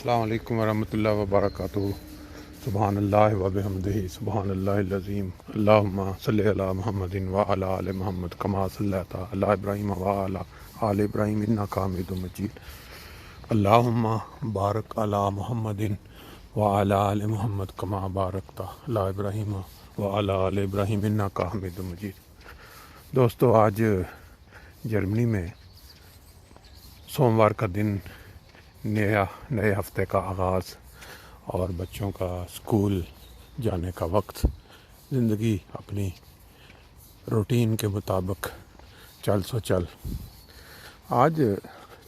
السلام علیکم ورحمۃ اللہ وبرکاتہ۔ سبحان اللہ و بحمدہ سبحان اللہ العظیم۔ اللہم صلی علی محمد وعلی آل محمد کما صلیت علی ابراہیم وعلی آل ابراہیم انک حمید مجید۔ اللہم بارک علی محمد وعلی آل محمد کما بارکت علی ابراہیم وعلی آل ابراہیم انک حمید مجید۔ دوستو، آج جرمنی میں سوموار کا دن، نئے ہفتے کا آغاز اور بچوں کا اسکول جانے کا وقت۔ زندگی اپنی روٹین کے مطابق چل سو چل۔ آج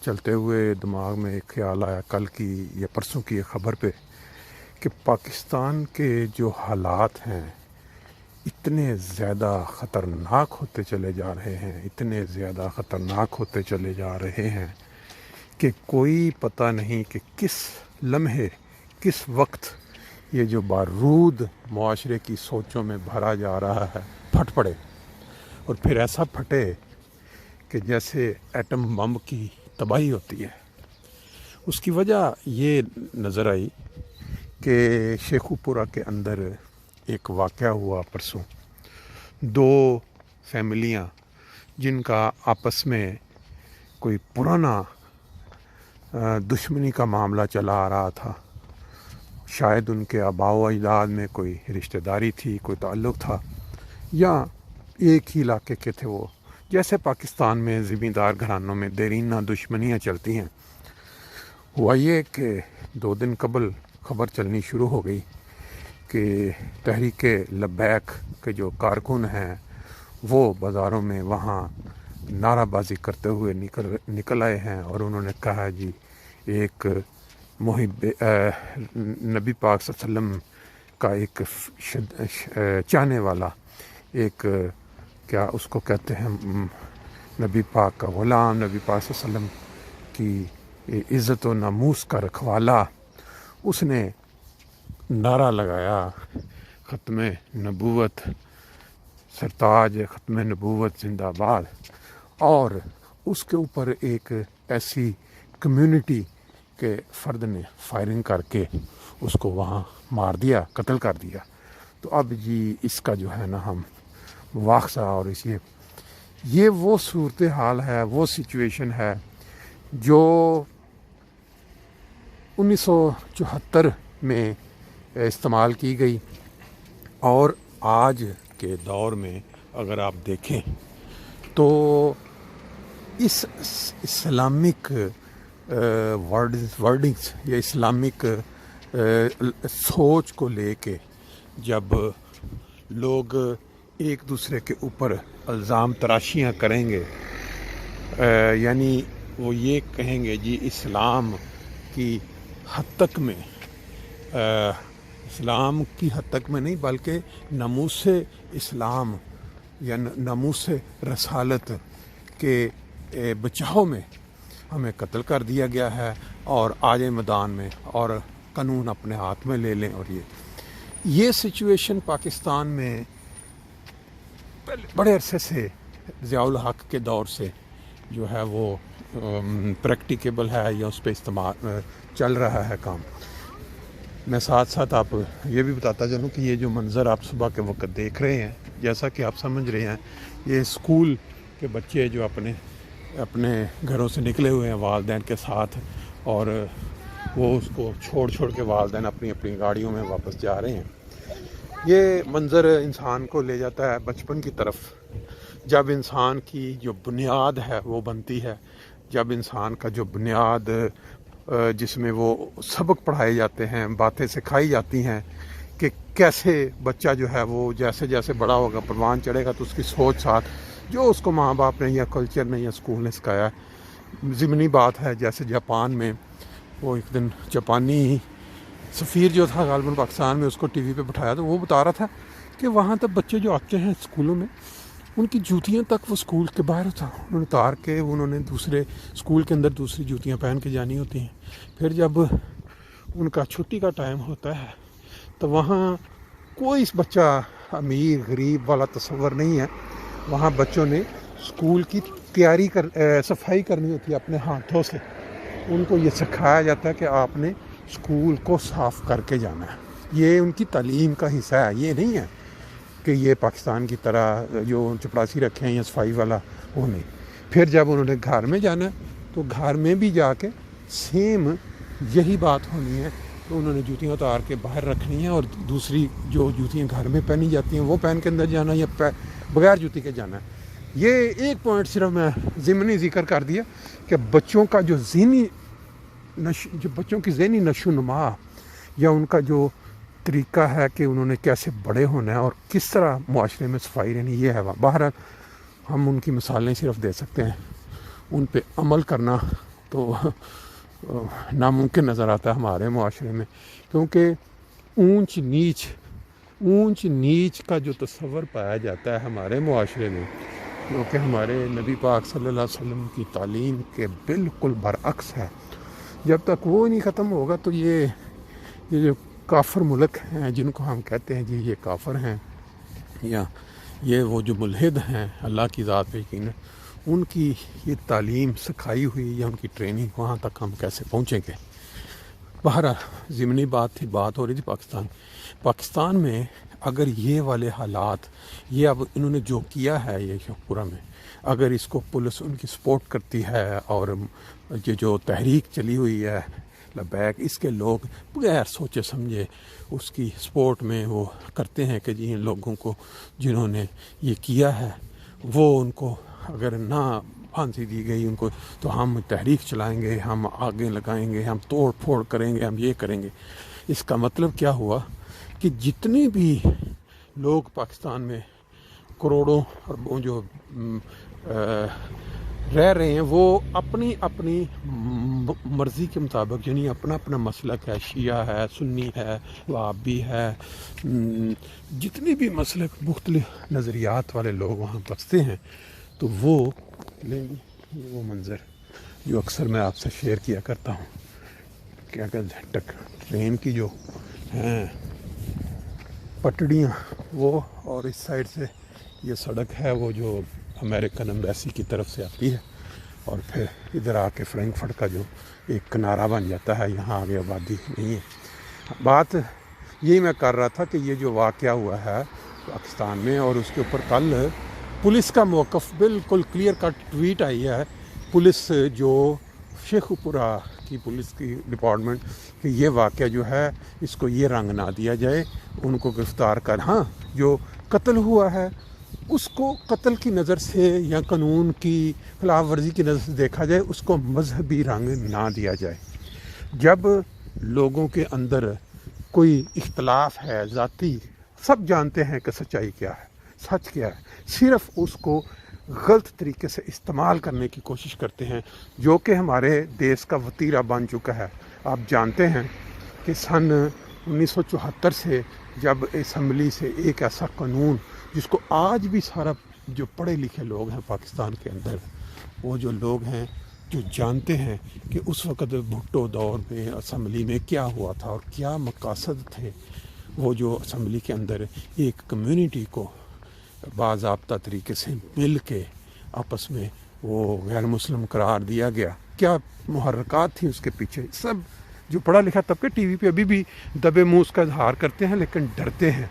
چلتے ہوئے دماغ میں ایک خیال آیا کل کی یا پرسوں کی ایک خبر پہ کہ پاکستان کے جو حالات ہیں اتنے زیادہ خطرناک ہوتے چلے جا رہے ہیں، اتنے زیادہ خطرناک ہوتے چلے جا رہے ہیں کہ کوئی پتہ نہیں کہ کس لمحے کس وقت یہ جو بارود معاشرے کی سوچوں میں بھرا جا رہا ہے پھٹ پڑے، اور پھر ایسا پھٹے کہ جیسے ایٹم بم کی تباہی ہوتی ہے۔ اس کی وجہ یہ نظر آئی کہ شیخو پورہ کے اندر ایک واقعہ ہوا پرسوں۔ دو فیملیاں جن کا آپس میں کوئی پرانا دشمنی کا معاملہ چلا آ رہا تھا، شاید ان کے آباء و اجداد میں کوئی رشتہ داری تھی، کوئی تعلق تھا، یا ایک ہی علاقے کے تھے وہ، جیسے پاکستان میں زمیندار گھرانوں میں دیرینہ دشمنیاں چلتی ہیں۔ ہوا یہ کہ 2 دن قبل خبر چلنی شروع ہو گئی کہ تحریک لبیک کے جو کارکن ہیں وہ بازاروں میں وہاں نعرہ بازی کرتے ہوئے نکل آئے ہیں، اور انہوں نے کہا جی ایک محب نبی پاک صلی اللہ علیہ وسلم کا ایک چاہنے والا، ایک کیا اس کو کہتے ہیں، نبی پاک کا غلام، نبی پاک صلی اللہ علیہ وسلم کی عزت و ناموس کا رکھوالا، اس نے نعرہ لگایا ختم نبوت سرتاج ختم نبوت زندہ باد، اور اس کے اوپر ایک ایسی کمیونٹی کے فرد نے فائرنگ کر کے اس کو وہاں مار دیا، قتل کر دیا۔ تو اب جی اس کا جو ہے نا ہم واقعہ، اور یہ وہ صورتحال ہے، وہ سچویشن ہے جو 1974 میں استعمال کی گئی، اور آج کے دور میں اگر آپ دیکھیں تو اس اسلامک ورڈنگز یا اسلامک سوچ کو لے کے جب لوگ ایک دوسرے کے اوپر الزام تراشیاں کریں گے، یعنی وہ یہ کہیں گے جی اسلام کی حد تک میں، اسلام کی حد تک میں نہیں بلکہ ناموس اسلام یا ناموس رسالت کے بچاؤ میں ہمیں قتل کر دیا گیا ہے، اور آج میدان میں اور قانون اپنے ہاتھ میں لے لیں۔ اور یہ سچویشن پاکستان میں بڑے عرصے سے ضیاء الحق کے دور سے جو ہے وہ پریکٹیکیبل ہے، یا اس پہ استعمال چل رہا ہے کام۔ میں ساتھ ساتھ آپ یہ بھی بتاتا چلوں کہ یہ جو منظر آپ صبح کے وقت دیکھ رہے ہیں، جیسا کہ آپ سمجھ رہے ہیں، یہ اسکول کے بچے جو اپنے گھروں سے نکلے ہوئے ہیں والدین کے ساتھ، اور وہ اس کو چھوڑ کے والدین اپنی گاڑیوں میں واپس جا رہے ہیں۔ یہ منظر انسان کو لے جاتا ہے بچپن کی طرف، جب انسان کی جو بنیاد ہے وہ بنتی ہے، جب انسان کا جو بنیاد جس میں وہ سبق پڑھائے جاتے ہیں، باتیں سکھائی جاتی ہیں کہ کیسے بچہ جو ہے وہ جیسے جیسے بڑا ہوگا پروان چڑھے گا، تو اس کی سوچ ساتھ جو اس کو ماں باپ نے یا کلچر نے یا اسکول نے سکھایا ہے۔ ضمنی بات ہے جیسے جاپان میں وہ ایک دن جاپانی سفیر جو تھا غالباً پاکستان میں، اس کو ٹی وی پہ بٹھایا تو وہ بتا رہا تھا کہ وہاں تک بچے جو آتے ہیں اسکولوں میں، ان کی جوتیاں تک وہ اسکول کے باہر تھا انہوں نے اتار کے، انہوں نے دوسرے اسکول کے اندر دوسری جوتیاں پہن کے جانی ہوتی ہیں۔ پھر جب ان کا چھٹی کا ٹائم ہوتا ہے تو وہاں کوئی بچہ امیر غریب والا تصور نہیں ہے، وہاں بچوں نے اسکول کی صفائی کرنی ہوتی ہے اپنے ہاتھوں سے۔ ان کو یہ سکھایا جاتا ہے کہ آپ نے اسکول کو صاف کر کے جانا ہے. یہ ان کی تعلیم کا حصہ ہے. یہ نہیں ہے کہ یہ پاکستان کی طرح جو چپڑاسی رکھے ہیں یا صفائی والا وہ نہیں. پھر جب انہوں نے گھر میں جانا ہے تو گھر میں بھی جا کے سیم یہی بات ہونی ہے. تو انہوں نے جوتیاں اتار کے باہر رکھنی ہیں اور دوسری جو جوتیاں گھر میں پہنی جاتی ہیں وہ پہن کے اندر جانا یا بغیر جوتی کے جانا ہے. یہ ایک پوائنٹ صرف میں ضمنی ذکر کر دیا کہ بچوں کا جو بچوں کی ذہنی نشو و نما یا ان کا جو طریقہ ہے کہ انہوں نے کیسے بڑے ہونا ہے اور کس طرح معاشرے میں صفائی رہنی یہ ہے. بہرحال ہم ان کی مثالیں صرف دے سکتے ہیں, ان پہ عمل کرنا تو ناممکن نظر آتا ہے ہمارے معاشرے میں, کیونکہ اونچ نیچ کا جو تصور پایا جاتا ہے ہمارے معاشرے میں, کیونکہ ہمارے نبی پاک صلی اللہ علیہ وسلم کی تعلیم کے بالکل برعکس ہے. جب تک وہ نہیں ختم ہوگا تو یہ جو کافر ملک ہیں جن کو ہم کہتے ہیں جی یہ کافر ہیں یا یہ وہ جو ملحد ہیں اللہ کی ذات پہ یقین ہے, ان کی یہ تعلیم سکھائی ہوئی یا ان کی ٹریننگ وہاں تک ہم کیسے پہنچیں گے. بہرحال ضمنی بات ہو رہی تھی پاکستان میں اگر یہ والے حالات, یہ اب انہوں نے جو کیا ہے یہ پورا میں, اگر اس کو پولیس ان کی سپورٹ کرتی ہے اور یہ جو تحریک چلی ہوئی ہے لبیک, اس کے لوگ بغیر سوچے سمجھے اس کی سپورٹ میں وہ کرتے ہیں کہ جی ان لوگوں کو جنہوں نے یہ کیا ہے وہ ان کو اگر نہ پھانسی دی گئی ان کو تو ہم تحریک چلائیں گے, ہم آگے لگائیں گے, ہم توڑ پھوڑ کریں گے, ہم یہ کریں گے. اس کا مطلب کیا ہوا کہ جتنے بھی لوگ پاکستان میں کروڑوں اربوں جو رہ رہے ہیں وہ اپنی مرضی کے مطابق, یعنی اپنا مسلک ہے, شیعہ ہے, سنی ہے, وہابی ہے, جتنے بھی مسلک مختلف نظریات والے لوگ وہاں بستے ہیں, تو وہ لیں گے. یہ وہ منظر جو اکثر میں آپ سے شیئر کیا کرتا ہوں, کیا کہتے ہیں ٹرین کی جو ہیں پٹڑیاں وہ, اور اس سائڈ سے یہ سڑک ہے وہ جو امریکن ایمبیسی کی طرف سے آتی ہے, اور پھر ادھر آ کے فرینکفرٹ کا جو ایک کنارہ بن جاتا ہے. یہاں آگے آبادی نہیں ہے. بات یہی میں کر رہا تھا کہ یہ جو واقعہ ہوا ہے پاکستان میں, اور اس کے اوپر کل پولیس کا موقف بالکل کلیئر کٹ ٹویٹ آئی ہے پولیس جو شیخ پورہ کی پولیس کی ڈپارٹمنٹ, کہ یہ واقعہ جو ہے اس کو یہ رنگ نہ دیا جائے, ان کو گرفتار کر, ہاں جو قتل ہوا ہے اس کو قتل کی نظر سے یا قانون کی خلاف ورزی کی نظر سے دیکھا جائے, اس کو مذہبی رنگ نہ دیا جائے. جب لوگوں کے اندر کوئی اختلاف ہے ذاتی, سب جانتے ہیں کہ سچائی کیا ہے, سچ کیا ہے, صرف اس کو غلط طریقے سے استعمال کرنے کی کوشش کرتے ہیں, جو کہ ہمارے دیش کا وتیرہ بن چکا ہے. آپ جانتے ہیں کہ سن 1974 سے جب اسمبلی سے ایک ایسا قانون جس کو آج بھی سارا جو پڑھے لکھے لوگ ہیں پاکستان کے اندر, وہ جو لوگ ہیں جو جانتے ہیں کہ اس وقت بھٹو دور میں اسمبلی میں کیا ہوا تھا اور کیا مقاصد تھے, وہ جو اسمبلی کے اندر ایک کمیونٹی کو باضابطہ طریقے سے مل کے آپس میں وہ غیر مسلم قرار دیا گیا, کیا محرکات تھیں اس کے پیچھے. سب جو پڑھا لکھا طبقے ٹی وی پہ ابھی بھی دبے منہ اس کا اظہار کرتے ہیں, لیکن ڈرتے ہیں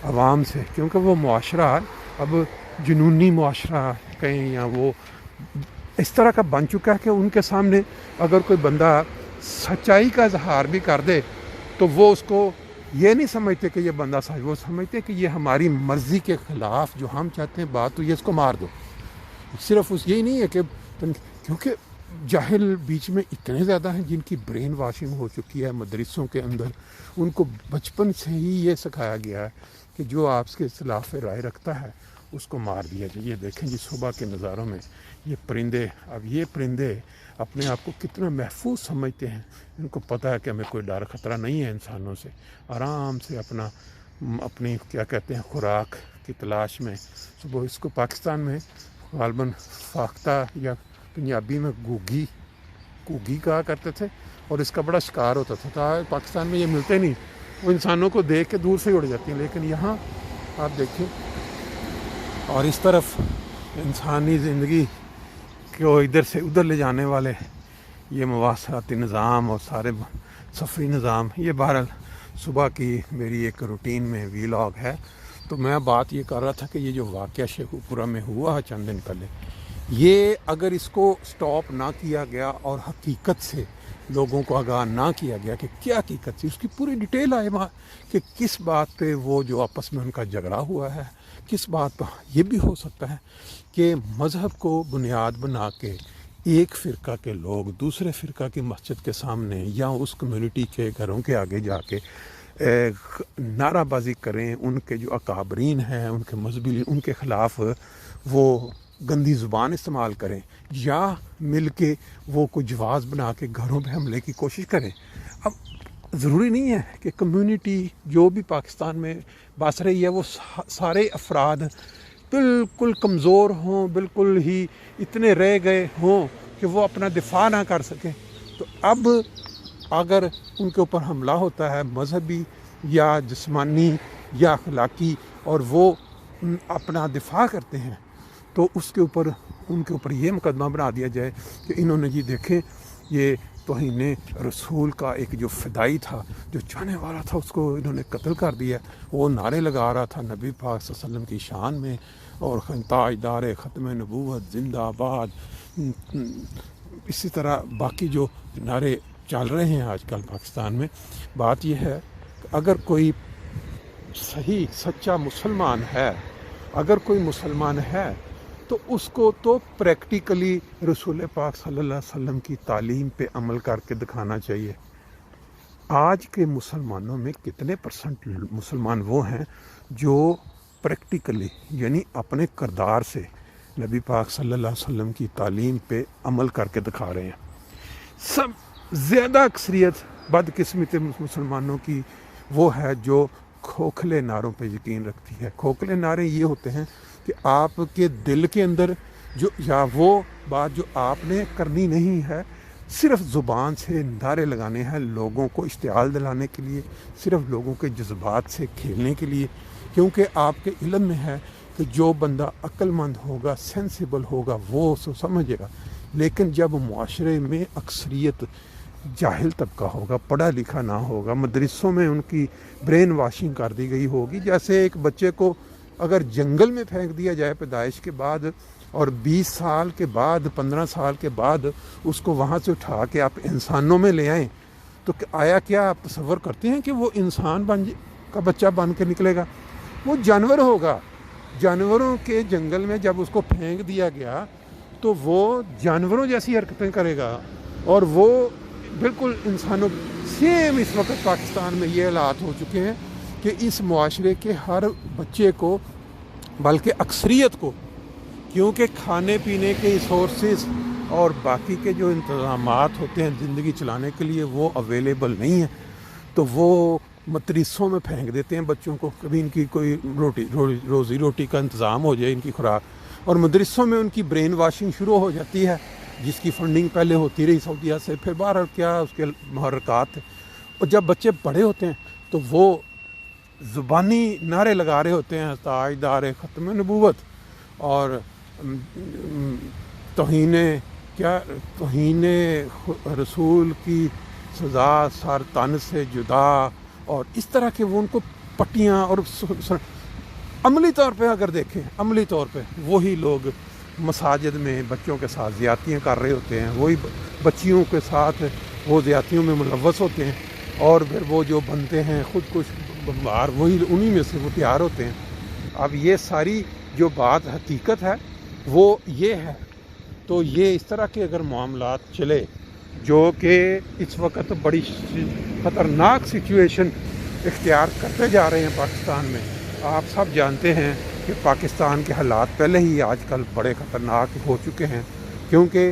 عوام سے, کیونکہ وہ معاشرہ اب جنونی معاشرہ کہیں یا وہ اس طرح کا بن چکا ہے کہ ان کے سامنے اگر کوئی بندہ سچائی کا اظہار بھی کر دے تو وہ اس کو یہ نہیں سمجھتے کہ یہ بندہ سچ, وہ سمجھتے کہ یہ ہماری مرضی کے خلاف جو ہم چاہتے ہیں بات تو یہ اس کو مار دو. صرف اس یہی نہیں ہے کہ کیونکہ جاہل بیچ میں اتنے زیادہ ہیں جن کی برین واشنگ ہو چکی ہے مدرسوں کے اندر, ان کو بچپن سے ہی یہ سکھایا گیا ہے کہ جو آپ کے خلاف رائے رکھتا ہے اس کو مار دیا جائے. یہ دیکھیں جی صبح کے نظاروں میں یہ پرندے, اب یہ پرندے اپنے آپ کو کتنا محفوظ سمجھتے ہیں, ان کو پتہ ہے کہ ہمیں کوئی ڈر خطرہ نہیں ہے انسانوں سے, آرام سے اپنی کیا کہتے ہیں خوراک کی تلاش میں صبح. اس کو پاکستان میں غالباً فاختہ یا پنجابی میں گوگی کہا کرتے تھے, اور اس کا بڑا شکار ہوتا تھا. پاکستان میں یہ ملتے نہیں, وہ انسانوں کو دیکھ کے دور سے اڑ جاتی ہیں, لیکن یہاں آپ دیکھیں. اور اس طرف انسانی زندگی کو ادھر سے ادھر لے جانے والے یہ مواصلاتی نظام اور سارے سفری نظام. یہ بہرحال صبح کی میری ایک روٹین میں ویلاگ ہے. تو میں بات یہ کر رہا تھا کہ یہ جو واقعہ شیخو پورہ میں ہوا ہے چند دن پہلے، یہ اگر اس کو سٹاپ نہ کیا گیا اور حقیقت سے لوگوں کو آگاہ نہ کیا گیا کہ کیا حقیقت تھی، اس کی پوری ڈیٹیل آئے وہاں کہ کس بات پہ وہ جو آپس میں ان کا جھگڑا ہوا ہے، کس بات پہ. یہ بھی ہو سکتا ہے کہ مذہب کو بنیاد بنا کے ایک فرقہ کے لوگ دوسرے فرقہ کی مسجد کے سامنے یا اس کمیونٹی کے گھروں کے آگے جا کے نعرہ بازی کریں، ان کے جو اکابرین ہیں، ان کے مذہبی، ان کے خلاف وہ گندی زبان استعمال کریں، یا مل کے وہ کوئی جواز بنا کے گھروں پہ حملے کی کوشش کریں. اب ضروری نہیں ہے کہ کمیونٹی جو بھی پاکستان میں بس رہی ہے وہ سارے افراد بالکل کمزور ہوں، بالکل ہی اتنے رہ گئے ہوں کہ وہ اپنا دفاع نہ کر سکیں. تو اب اگر ان کے اوپر حملہ ہوتا ہے مذہبی یا جسمانی یا اخلاقی اور وہ اپنا دفاع کرتے ہیں، تو اس کے اوپر ان کے اوپر یہ مقدمہ بنا دیا جائے کہ انہوں نے جی دیکھیں یہ توہین رسول کا ایک جو فدائی تھا، جو چاہنے والا تھا، اس کو انہوں نے قتل کر دیا. وہ نعرے لگا رہا تھا نبی پاک صلی اللہ علیہ وسلم کی شان میں اور تاجدار ختم نبوت زندہ آباد. اسی طرح باقی جو نعرے چل رہے ہیں آج کل پاکستان میں. بات یہ ہے کہ اگر کوئی صحیح سچا مسلمان ہے، اگر کوئی مسلمان ہے تو اس کو تو پریکٹیکلی رسول پاک صلی اللہ علیہ وسلم کی تعلیم پہ عمل کر کے دکھانا چاہیے. آج کے مسلمانوں میں کتنے پرسنٹ مسلمان وہ ہیں جو پریکٹیکلی یعنی اپنے کردار سے نبی پاک صلی اللہ علیہ وسلم کی تعلیم پہ عمل کر کے دکھا رہے ہیں؟ سب زیادہ اکثریت بدقسمتی مسلمانوں کی وہ ہے جو کھوکھلے نعروں پہ یقین رکھتی ہے. کھوکھلے نعرے یہ ہوتے ہیں کہ آپ کے دل کے اندر جو یا وہ بات جو آپ نے کرنی نہیں ہے، صرف زبان سے نعرے لگانے ہیں لوگوں کو اشتعال دلانے کے لیے، صرف لوگوں کے جذبات سے کھیلنے کے لیے. کیونکہ آپ کے علم میں ہے کہ جو بندہ عقل مند ہوگا، سینسیبل ہوگا، وہ اسے سمجھے گا. لیکن جب معاشرے میں اکثریت جاہل طبقہ ہوگا، پڑھا لکھا نہ ہوگا، مدرسوں میں ان کی برین واشنگ کر دی گئی ہوگی. جیسے ایک بچے کو اگر جنگل میں پھینک دیا جائے پیدائش کے بعد اور 20 سال کے بعد 15 سال کے بعد اس کو وہاں سے اٹھا کے آپ انسانوں میں لے آئیں، تو آیا کیا آپ تصور کرتے ہیں کہ وہ انسان کا بچہ بن کے نکلے گا؟ وہ جانور ہوگا. جانوروں کے جنگل میں جب اس کو پھینک دیا گیا تو وہ جانوروں جیسی حرکتیں کرے گا، اور وہ بالکل انسانوں سیم. اس وقت پاکستان میں یہ حالات ہو چکے ہیں کہ اس معاشرے کے ہر بچے کو، بلکہ اکثریت کو، کیونکہ کھانے پینے کے ریسورسز اور باقی کے جو انتظامات ہوتے ہیں زندگی چلانے کے لیے وہ اویلیبل نہیں ہیں، تو وہ مدرسوں میں پھینک دیتے ہیں بچوں کو. کبھی ان کی کوئی روزی روٹی کا انتظام ہو جائے، ان کی خوراک، اور مدرسوں میں ان کی برین واشنگ شروع ہو جاتی ہے، جس کی فنڈنگ پہلے ہوتی رہی سعودیہ سے. پھر بہرحال کیا اس کے محرکات تھے. اور جب بچے بڑے ہوتے ہیں تو وہ زبانی نعرے لگا رہے ہوتے ہیں تاجدار ختم نبوت اور توہین رسول کی سزا سر تن سے جدا، اور اس طرح کے وہ ان کو پٹیاں. اور عملی طور پہ اگر دیکھیں، عملی طور پہ وہی لوگ مساجد میں بچوں کے ساتھ زیادتیاں کر رہے ہوتے ہیں، وہی بچیوں کے ساتھ وہ زیادتیوں میں ملوث ہوتے ہیں، اور پھر وہ جو بنتے ہیں خود کش بمبار وہی انہی میں سے وہ تیار ہوتے ہیں. اب یہ ساری جو بات حقیقت ہے وہ یہ ہے. تو یہ اس طرح کے اگر معاملات چلے، جو کہ اس وقت بڑی خطرناک سچویشن اختیار کرتے جا رہے ہیں پاکستان میں. آپ سب جانتے ہیں کہ پاکستان کے حالات پہلے ہی آج کل بڑے خطرناک ہو چکے ہیں، کیونکہ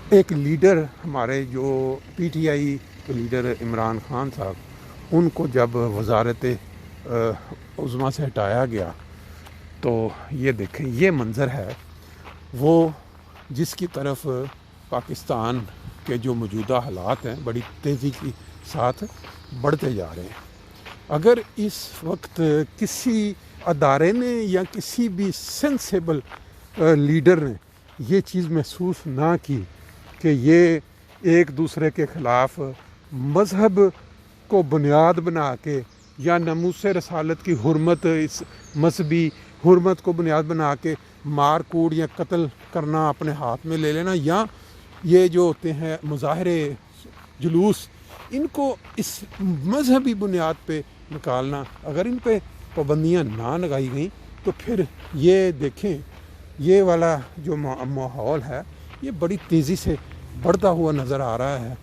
ایک لیڈر ہمارے جو پی ٹی آئی کے لیڈر عمران خان صاحب، ان کو جب وزارت عظمیٰ سے ہٹایا گیا تو یہ دیکھیں یہ منظر ہے وہ جس کی طرف پاکستان کے جو موجودہ حالات ہیں بڑی تیزی کے ساتھ بڑھتے جا رہے ہیں. اگر اس وقت کسی ادارے نے یا کسی بھی سینسیبل لیڈر نے یہ چیز محسوس نہ کی کہ یہ ایک دوسرے کے خلاف مذہب کو بنیاد بنا کے یا ناموس رسالت کی حرمت، اس مذہبی حرمت کو بنیاد بنا کے مار کوڑ یا قتل کرنا اپنے ہاتھ میں لے لینا، یا یہ جو ہوتے ہیں مظاہرے جلوس، ان کو اس مذہبی بنیاد پہ نکالنا، اگر ان پہ پابندیاں نہ لگائی گئیں تو پھر یہ دیکھیں یہ والا جو ماحول ہے یہ بڑی تیزی سے بڑھتا ہوا نظر آ رہا ہے۔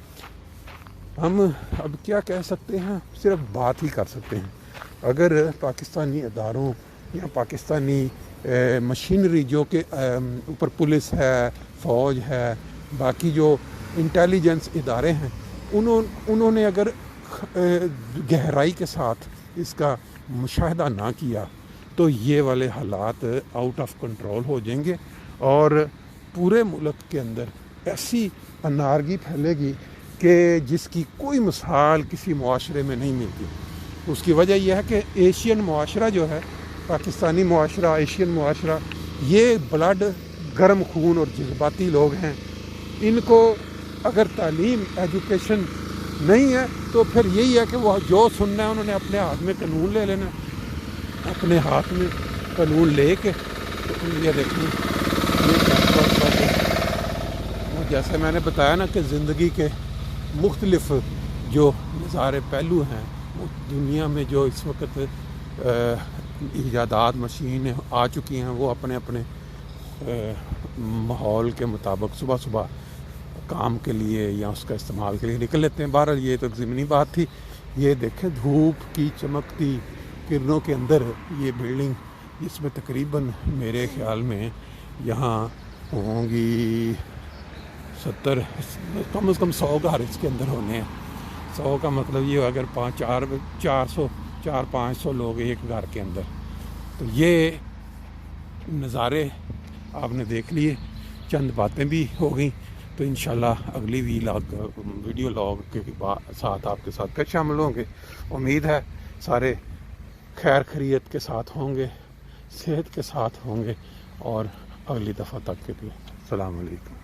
ہم اب کیا کہہ سکتے ہیں، صرف بات ہی کر سکتے ہیں۔ اگر پاکستانی اداروں یا پاکستانی مشینری جو کہ اوپر پولیس ہے، فوج ہے، باقی جو انٹیلیجنس ادارے ہیں، انہوں نے اگر گہرائی کے ساتھ اس کا مشاہدہ نہ کیا تو یہ والے حالات آؤٹ آف کنٹرول ہو جائیں گے اور پورے ملک کے اندر ایسی انارگی پھیلے گی کہ جس کی کوئی مثال کسی معاشرے میں نہیں ملتی۔ اس کی وجہ یہ ہے کہ ایشین معاشرہ جو ہے، پاکستانی معاشرہ، ایشین معاشرہ، یہ بلڈ گرم خون اور جذباتی لوگ ہیں۔ ان کو اگر تعلیم، ایجوکیشن نہیں ہے تو پھر یہی ہے کہ وہ جو سننا ہے انہوں نے اپنے ہاتھ میں قانون لے لینا، اپنے ہاتھ میں قانون لے کے تو یہ دیکھیں جیسے میں نے بتایا نا کہ زندگی کے مختلف جو نظارے پہلو ہیں، دنیا میں جو اس وقت ایجادات مشینیں آ چکی ہیں، وہ اپنے اپنے ماحول کے مطابق صبح صبح کام کے لیے یا اس کا استعمال کے لیے نکل لیتے ہیں۔ بہرحال یہ تو ضمنی بات تھی۔ یہ دیکھیں دھوپ کی چمکتی کرنوں کے اندر یہ بلڈنگ، جس میں تقریباً میرے خیال میں یہاں ہوں گی 70، کم از کم 100 گھر اس کے اندر ہونے ہیں۔ 100 کا مطلب یہ اگر 400-500 لوگ ایک گھر کے اندر، تو یہ نظارے آپ نے دیکھ لیے، چند باتیں بھی ہو گئیں۔ تو انشاءاللہ اگلی ویڈیو لاگ کے ساتھ آپ کے ساتھ پھر شامل ہوں گے۔ امید ہے سارے خیر خیریت کے ساتھ ہوں گے، صحت کے ساتھ ہوں گے، اور اگلی دفعہ تک کے لیے السلام علیکم۔